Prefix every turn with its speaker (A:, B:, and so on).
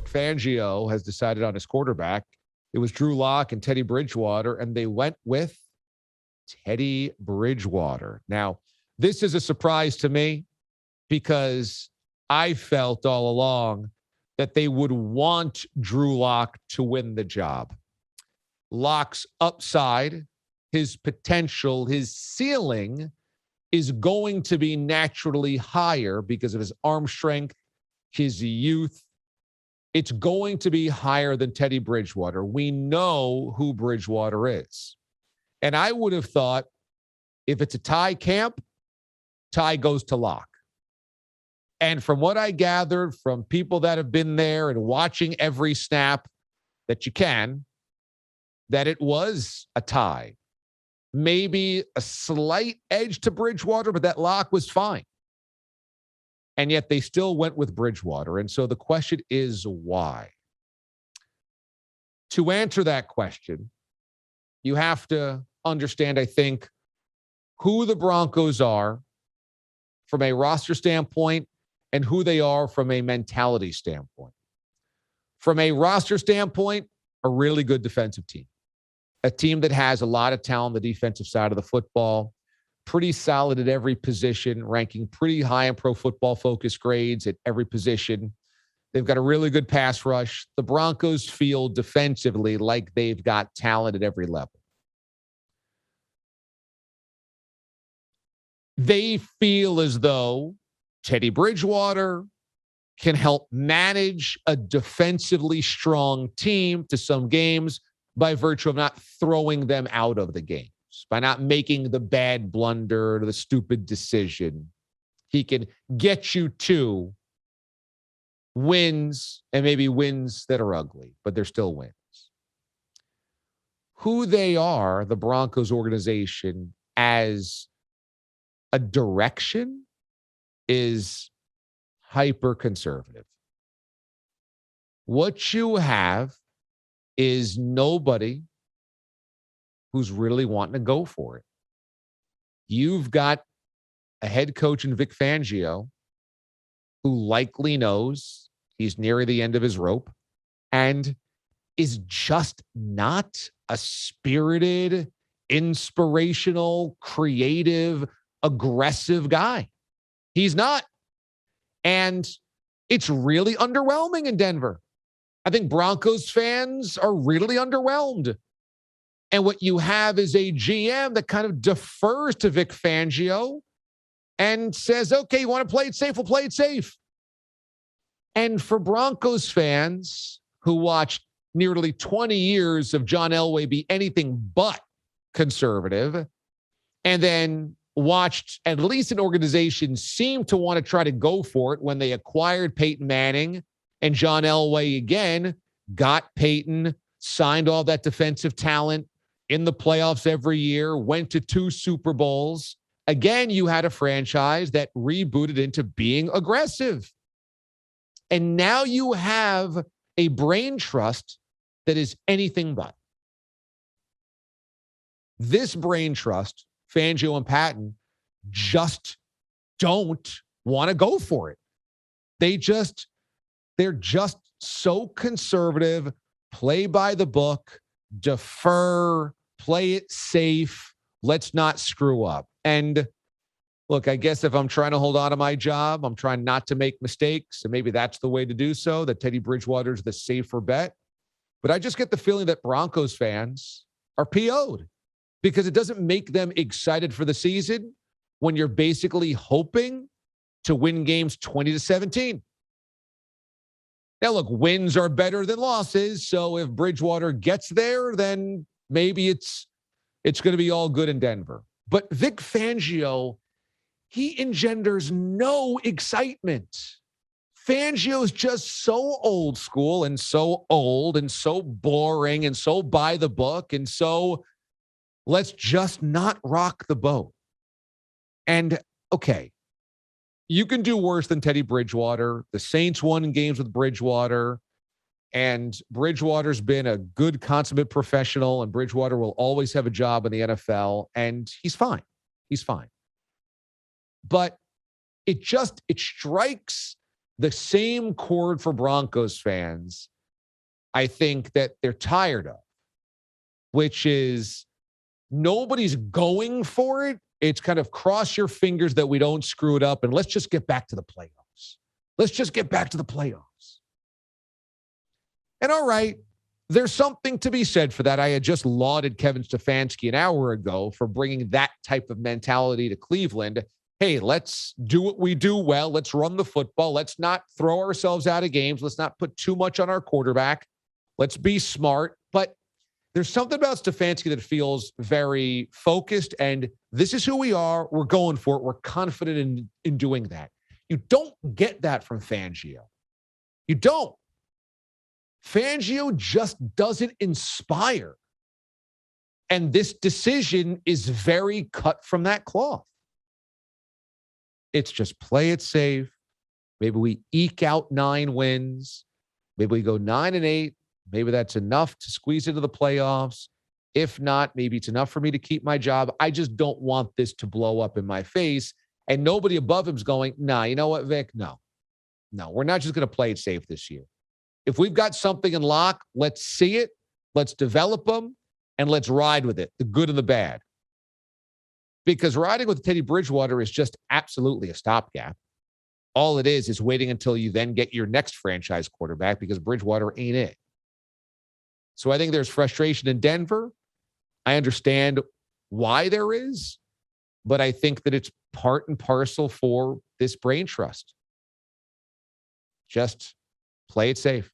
A: Fangio has decided on his quarterback. It was Drew Lock and Teddy Bridgewater, and they went with Teddy Bridgewater. Now, this is a surprise to me because I felt all along that they would want Drew Lock to win the job. Lock's upside, his potential, his ceiling is going to be naturally higher because of his arm strength, his youth. It's going to be higher than Teddy Bridgewater. We know who Bridgewater is. And I would have thought if it's a tie camp, tie goes to Lock. And from what I gathered from people that have been there and watching every snap that you can, that it was a tie. Maybe a slight edge to Bridgewater, but that Lock was fine. And yet they still went with Bridgewater. And so the question is why? To answer that question, you have to understand, I think, who the Broncos are from a roster standpoint and who they are from a mentality standpoint. From a roster standpoint, a really good defensive team. A team that has a lot of talent on the defensive side of the football, pretty solid at every position, ranking pretty high in Pro Football Focus grades at every position. They've got a really good pass rush. The Broncos feel defensively like they've got talent at every level. They feel as though Teddy Bridgewater can help manage a defensively strong team to some games by virtue of not throwing them out of the games, by not making the bad blunder or the stupid decision. He can get you to wins, and maybe wins that are ugly, but they're still wins. Who they are, the Broncos organization, as a direction is hyper conservative. What you have is nobody who's really wanting to go for it. You've got a head coach in Vic Fangio who likely knows he's near the end of his rope and is just not a spirited, inspirational, creative, aggressive guy. He's not. And it's really underwhelming in Denver. I think Broncos fans are really underwhelmed. And what you have is a GM that kind of defers to Vic Fangio and says, okay, you want to play it safe? We'll play it safe. And for Broncos fans who watched nearly 20 years of John Elway be anything but conservative, and then watched at least an organization seem to want to try to go for it when they acquired Peyton Manning, and John Elway again got Peyton, signed all that defensive talent in the playoffs every year, went to 2 Super Bowls. Again, you had a franchise that rebooted into being aggressive. And now you have a brain trust that is anything but. This brain trust, Fangio and Patton, just don't want to go for it. They're just so conservative, play by the book, defer, play it safe, let's not screw up. And look, I guess if I'm trying to hold on to my job, I'm trying not to make mistakes, and maybe that's the way to do so, that Teddy Bridgewater is the safer bet. But I just get the feeling that Broncos fans are PO'd because it doesn't make them excited for the season when you're basically hoping to win games 20-17. Now, look, wins are better than losses. So if Bridgewater gets there, then maybe it's going to be all good in Denver. But Vic Fangio, he engenders no excitement. Fangio's just so old school and so old and so boring and so by the book. And so let's just not rock the boat. And okay, you can do worse than Teddy Bridgewater. The Saints won in games with Bridgewater, and Bridgewater's been a good consummate professional, and Bridgewater will always have a job in the NFL, and he's fine. He's fine. But it strikes the same chord for Broncos fans, I think that they're tired of, which is nobody's going for it. It's kind of cross your fingers that we don't screw it up, and let's just get back to the playoffs. Let's just get back to the playoffs. And all right, there's something to be said for that. I had just lauded Kevin Stefanski an hour ago for bringing that type of mentality to Cleveland. Hey, let's do what we do well. Let's run the football. Let's not throw ourselves out of games. Let's not put too much on our quarterback. Let's be smart. But there's something about Stefanski that feels very focused, and this is who we are. We're going for it. We're confident in doing that. You don't get that from Fangio. You don't. Fangio just doesn't inspire. And this decision is very cut from that cloth. It's just play it safe. Maybe we eke out 9 wins. Maybe we go 9-8. Maybe that's enough to squeeze into the playoffs. If not, maybe it's enough for me to keep my job. I just don't want this to blow up in my face. And nobody above him's going, nah, you know what, Vic? No, we're not just going to play it safe this year. If we've got something in lock, let's see it, let's develop them, and let's ride with it, the good and the bad. Because riding with Teddy Bridgewater is just absolutely a stopgap. All it is waiting until you then get your next franchise quarterback, because Bridgewater ain't it. So I think there's frustration in Denver. I understand why there is, but I think that it's part and parcel for this brain trust. Just play it safe.